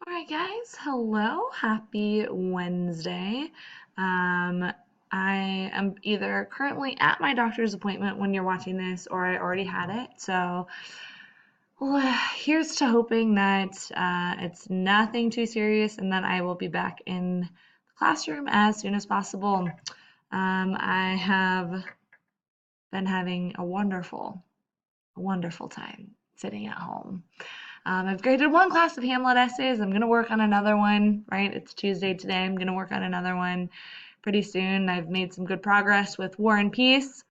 All right, guys. Hello. Happy Wednesday. Um, I am either currently at my doctor's appointment when you're watching this, or I already had it. So, here's to hoping that it's nothing too serious and that I will be back in the classroom as soon as possible. I have been having a wonderful time sitting at home. I've graded one class of Hamlet essays. I'm going to work on another one, right? It's Tuesday today. I'm going to work on another one pretty soon. I've made some good progress with War and Peace.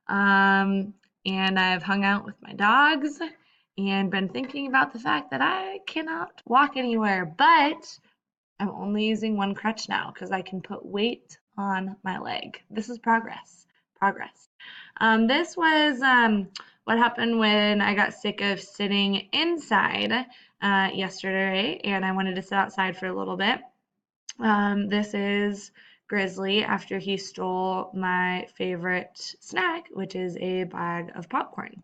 And I've hung out with my dogs and been thinking about the fact that I cannot walk anywhere, but I'm only using one crutch now because I can put weight on my leg. This is progress. Progress. This was what happened when I got sick of sitting inside yesterday and I wanted to sit outside for a little bit. This is Grizzly after he stole my favorite snack, which is a bag of popcorn.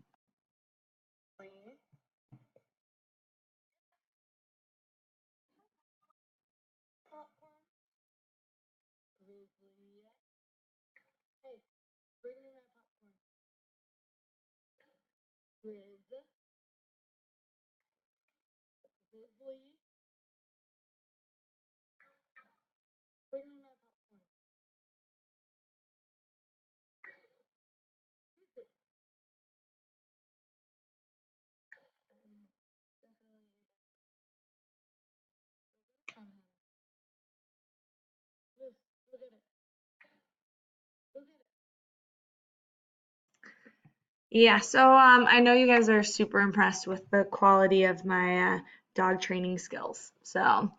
Yeah, so I know you guys are super impressed with the quality of my dog training skills. So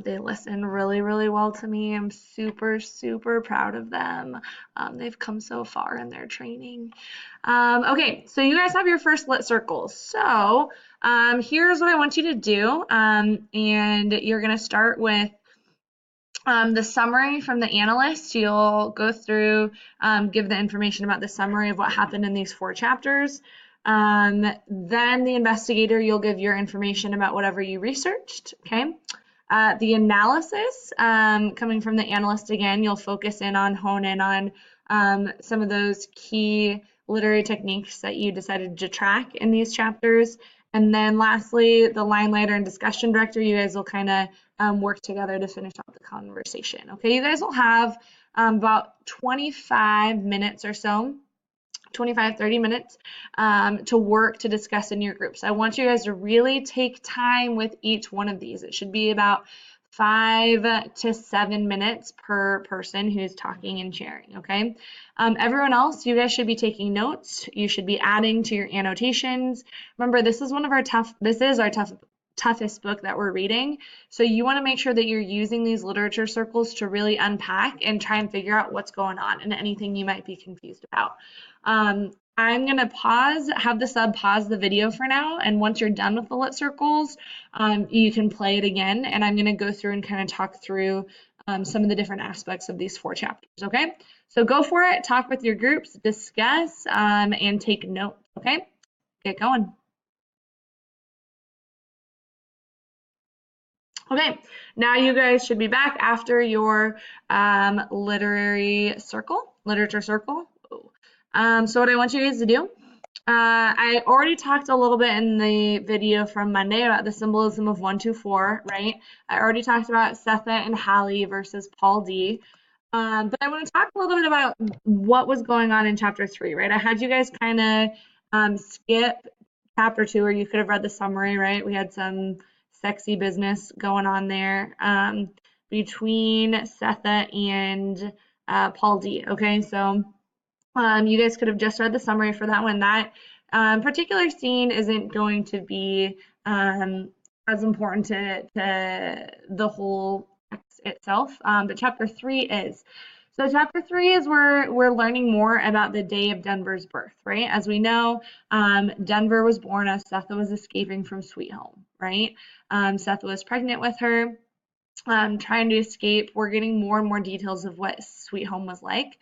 they listen really, really well to me. I'm super, super proud of them. They've come so far in their training. Okay, so you guys have your first lit circles. So here's what I want you to do. And you're going to start with the summary from the analyst. You'll go through, give the information about the summary of what happened in these 4 chapters. Then the investigator, you'll give your information about whatever you researched, okay? The analysis, coming from the analyst again, you'll hone in on some of those key literary techniques that you decided to track in these chapters. And then lastly, the line leader and discussion director, you guys will kind of work together to finish up the conversation. Okay, you guys will have about 25 minutes or so, 25, 30 minutes to work to discuss in your groups. I want you guys to really take time with each one of these. It should be about 5 to 7 minutes per person who's talking and sharing, okay? Everyone else, you guys should be taking notes. You should be adding to your annotations. Remember, this is our toughest book that we're reading. So you want to make sure that you're using these literature circles to really unpack and try and figure out what's going on and anything you might be confused about. I'm going to have the sub pause the video for now, and once you're done with the lit circles, you can play it again, and I'm going to go through and kind of talk through some of the different aspects of these 4 chapters, okay? So go for it, talk with your groups, discuss, and take notes, okay? Get going. Okay, now you guys should be back after your literature circle. So what I want you guys to do, I already talked a little bit in the video from Monday about the symbolism of 1, 2, 4, right? I already talked about Sethe and Hallie versus Paul D. But I want to talk a little bit about what was going on in chapter 3, right? I had you guys kind of skip chapter 2, or you could have read the summary, right? We had some sexy business going on there between Sethe and Paul D. Okay, so you guys could have just read the summary for that one. That particular scene isn't going to be as important to the whole text itself, but chapter 3 is. So chapter 3 is where we're learning more about the day of Denver's birth, right? As we know, Denver was born as Sethe was escaping from Sweet Home, right? Sethe was pregnant with her, trying to escape. We're getting more and more details of what Sweet Home was like.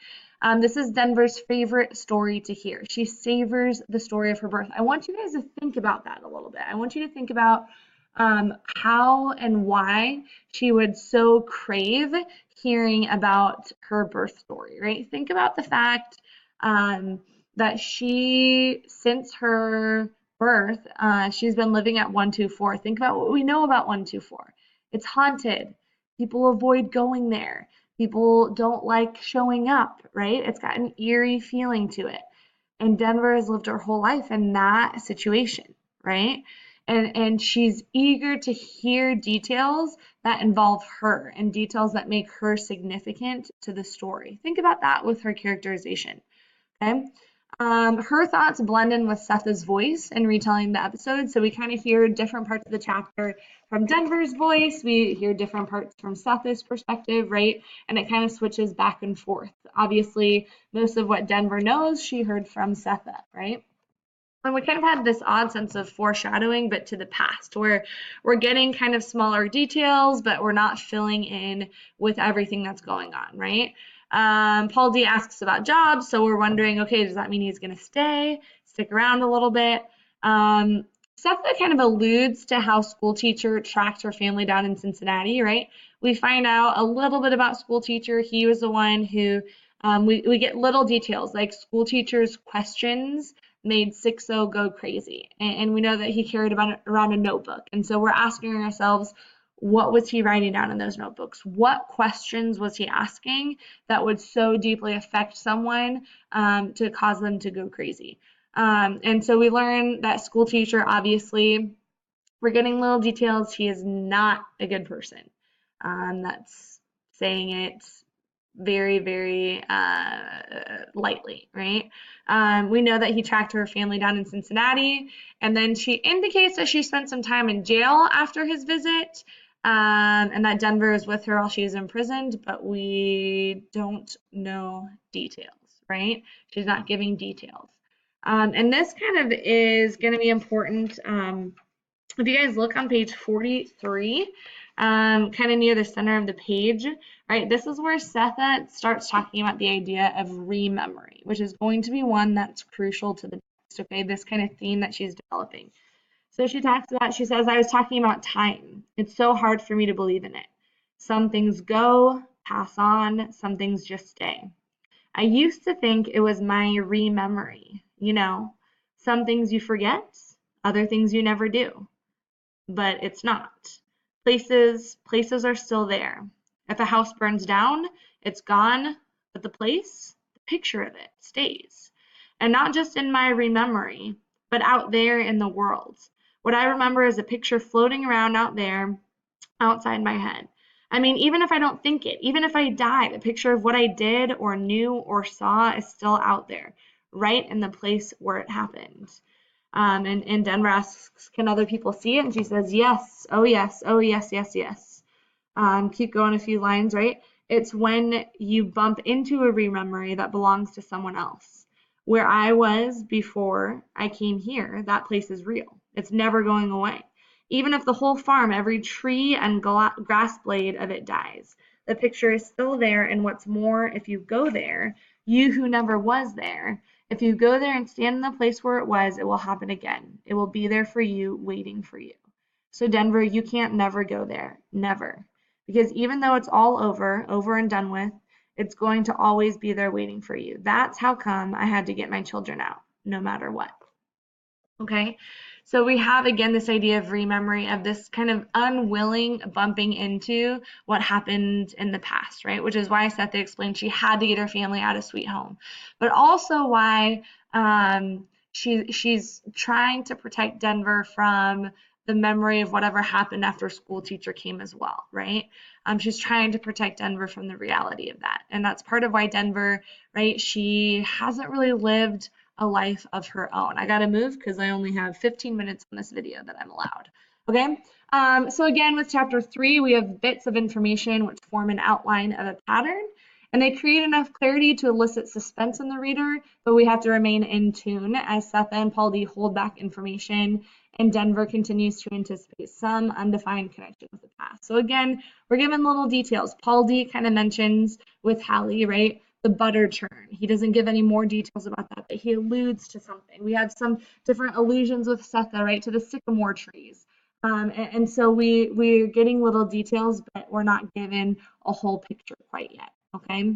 This is Denver's favorite story to hear. She savors the story of her birth. I want you guys to think about that a little bit. I want you to think about how and why she would so crave hearing about her birth story, right? Think about the fact um, that since her birth, she's been living at 124. Think about what we know about 124. It's haunted. People avoid going there. People don't like showing up, right? It's got an eerie feeling to it. And Denver has lived her whole life in that situation, right? And she's eager to hear details that involve her and details that make her significant to the story. Think about that with her characterization. Okay. Her thoughts blend in with Setha's voice in retelling the episode. So we kind of hear different parts of the chapter from Denver's voice. We hear different parts from Setha's perspective, right? And it kind of switches back and forth. Obviously, most of what Denver knows, she heard from Setha, right? And we kind of had this odd sense of foreshadowing, but to the past, where we're getting kind of smaller details, but we're not filling in with everything that's going on, right? Paul D asks about jobs, so we're wondering, okay, does that mean he's going to stick around a little bit? Setha kind of alludes to how school teacher tracked her family down in Cincinnati, right? We find out a little bit about school teacher. He was the one who we get little details like school teacher's questions made Sixo go crazy. And we know that he carried around a notebook. And so we're asking ourselves, what was he writing down in those notebooks? What questions was he asking that would so deeply affect someone to cause them to go crazy? And so we learn that school teacher, obviously, we're getting little details. He is not a good person. That's saying it very, very lightly, right? We know that he tracked her family down in Cincinnati, and then she indicates that she spent some time in jail after his visit, and that Denver is with her while she's imprisoned, but we don't know details, right? She's not giving details. And this kind of is going to be important. If you guys look on page 43, kind of near the center of the page, right, this is where Setha starts talking about the idea of rememory, which is going to be one that's crucial to the text, okay, this kind of theme that she's developing. So she says, I was talking about time. It's so hard for me to believe in it. Some things go, pass on, some things just stay. I used to think it was my rememory, some things you forget, other things you never do. But it's not. Places are still there. If a house burns down, it's gone, but the picture of it stays. And not just in my rememory, but out there in the world. What I remember is a picture floating around out there, outside my head. I mean, even if I don't think it, even if I die, the picture of what I did or knew or saw is still out there, right in the place where it happened. And Denver asks, can other people see it? And she says, yes, oh yes, oh yes, yes, yes. Keep going a few lines, right? It's when you bump into a rememory that belongs to someone else. Where I was before I came here, that place is real. It's never going away. Even if the whole farm, every tree and grass blade of it dies, the picture is still there. And what's more, if you go there, you who never was there, if you go there and stand in the place where it was, it will happen again. It will be there for you, waiting for you. So Denver, you can't never go there. Never. Because even though it's all over and done with, it's going to always be there waiting for you. That's how come I had to get my children out, no matter what. Okay, so we have again this idea of rememory, of this kind of unwilling bumping into what happened in the past, right? Which is why Setha explained she had to get her family out of Sweet Home, but also why she's trying to protect Denver from the memory of whatever happened after school teacher came as well, right? She's trying to protect Denver from the reality of that, and that's part of why Denver, right? She hasn't really lived a life of her own. I gotta move because I only have 15 minutes on this video that I'm allowed. Okay, so again with chapter 3, we have bits of information which form an outline of a pattern, and they create enough clarity to elicit suspense in the reader, but we have to remain in tune as Setha and Paul D hold back information, and Denver continues to anticipate some undefined connection with the past. So again, we're given little details. Paul D kind of mentions with Hallie, right? The butter churn. He doesn't give any more details about that, but he alludes to something. We have some different allusions with Setha, right, to the sycamore trees. And so we're getting little details, but we're not given a whole picture quite yet, okay?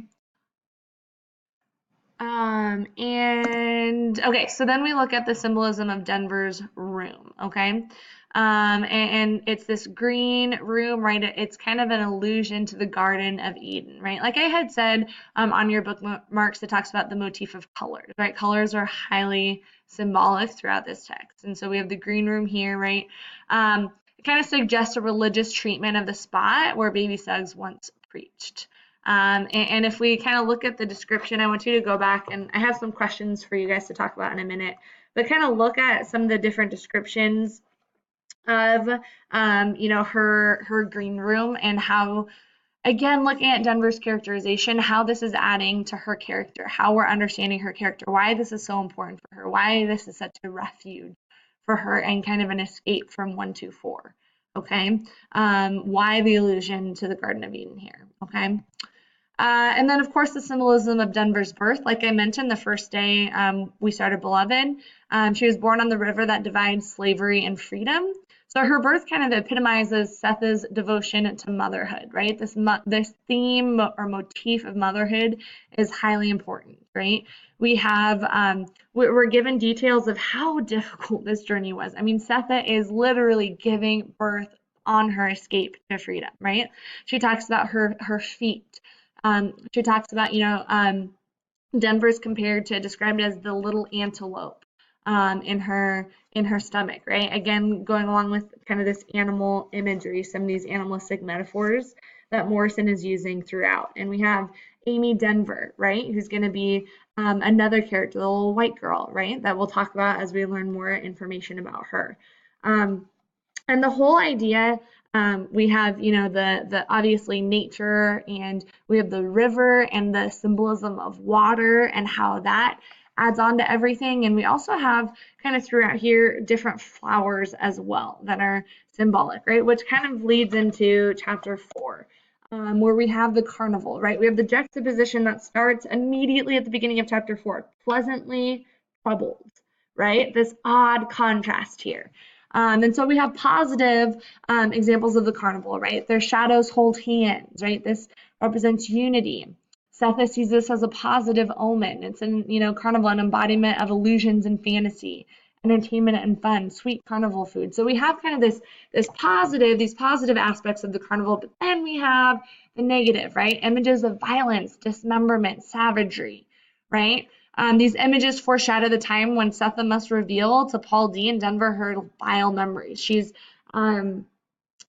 And okay, so then we look at the symbolism of Denver's room, okay? And it's this green room, right? It's kind of an allusion to the Garden of Eden, right? Like I had said on your bookmarks, it talks about the motif of colors, right? Colors are highly symbolic throughout this text. And so we have the green room here, right? It kind of suggests a religious treatment of the spot where baby Suggs once preached. And if we kind of look at the description, I want you to go back, and I have some questions for you guys to talk about in a minute, but kind of look at some of the different descriptions of, her green room, and how, again, looking at Denver's characterization, how this is adding to her character, how we're understanding her character, why this is so important for her, why this is such a refuge for her and kind of an escape from 124. Okay, why the allusion to the Garden of Eden here? Okay. And then, of course, the symbolism of Denver's birth. Like I mentioned, the first day we started Beloved, she was born on the river that divides slavery and freedom. So her birth kind of epitomizes Seth's devotion to motherhood, right? This theme or motif of motherhood is highly important, right? We have, we're given details of how difficult this journey was. I mean, Setha is literally giving birth on her escape to freedom, right? She talks about her feet. She talks about, Denver's described as the little antelope in her stomach, right? Again, going along with kind of this animal imagery, some of these animalistic metaphors that Morrison is using throughout. And we have Amy Denver, right, who's going to be another character, the little white girl, right, that we'll talk about as we learn more information about her. And the whole idea, we have, the obviously nature, and we have the river and the symbolism of water and how that adds on to everything. And we also have kind of throughout here different flowers as well that are symbolic, right? Which kind of leads into chapter 4, where we have the carnival, right? We have the juxtaposition that starts immediately at the beginning of chapter 4, pleasantly troubled, right? This odd contrast here. And so we have positive examples of the carnival, right? Their shadows hold hands, right? This represents unity. Setha sees this as a positive omen. It's carnival, an embodiment of illusions and fantasy, entertainment and fun, sweet carnival food. So we have kind of these positive aspects of the carnival, but then we have the negative, right? Images of violence, dismemberment, savagery, right? These images foreshadow the time when Setha must reveal to Paul D and Denver her vile memories.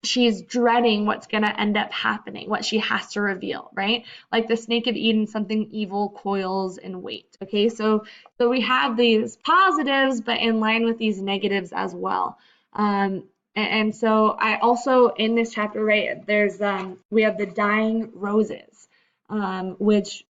She's dreading what's going to end up happening, what she has to reveal, right? Like the snake of Eden, something evil coils in wait. Okay, so we have these positives, but in line with these negatives as well. And so I also in this chapter, right, there's we have the dying roses, which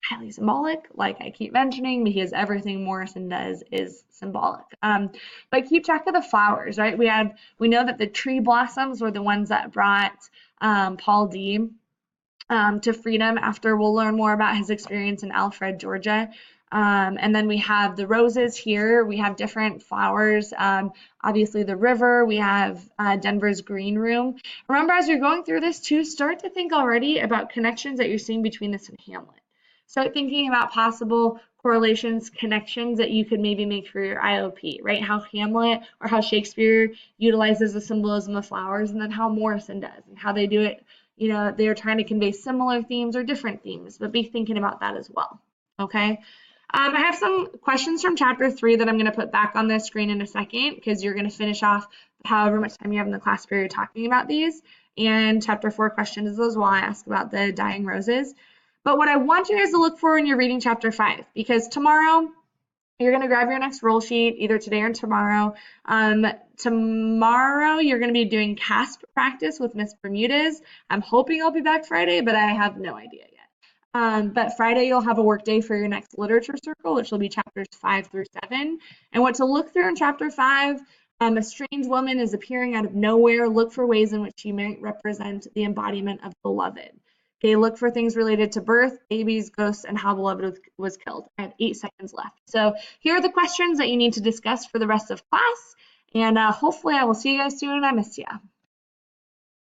highly symbolic, like I keep mentioning, because everything Morrison does is symbolic. But keep track of the flowers, right? We know that the tree blossoms were the ones that brought Paul D to freedom. After we'll learn more about his experience in Alfred, Georgia. And then we have the roses here. We have different flowers. Obviously the river. We have Denver's green room. Remember, as you're going through this too, start to think already about connections that you're seeing between this and Hamlet. Start thinking about possible correlations, connections that you could maybe make for your IOP, right? How Hamlet or how Shakespeare utilizes the symbolism of flowers, and then how Morrison does, and how they do it. They're trying to convey similar themes or different themes, but be thinking about that as well, okay? I have some questions from chapter 3 that I'm going to put back on the screen in a second, because you're going to finish off however much time you have in the class period talking about these. And chapter 4 questions as well. I ask about the dying roses. But what I want you guys to look for when you're reading chapter 5, because tomorrow you're going to grab your next roll sheet, either today or tomorrow. Tomorrow you're going to be doing CASP practice with Miss Bermudez. I'm hoping I'll be back Friday, but I have no idea yet. But Friday you'll have a work day for your next literature circle, which will be chapters 5 through 7. And what to look through in chapter 5, a strange woman is appearing out of nowhere. Look for ways in which she might represent the embodiment of beloved. Okay, look for things related to birth, babies, ghosts, and how beloved was killed. I have 8 seconds left. So here are the questions that you need to discuss for the rest of class. And hopefully I will see you guys soon. I miss you.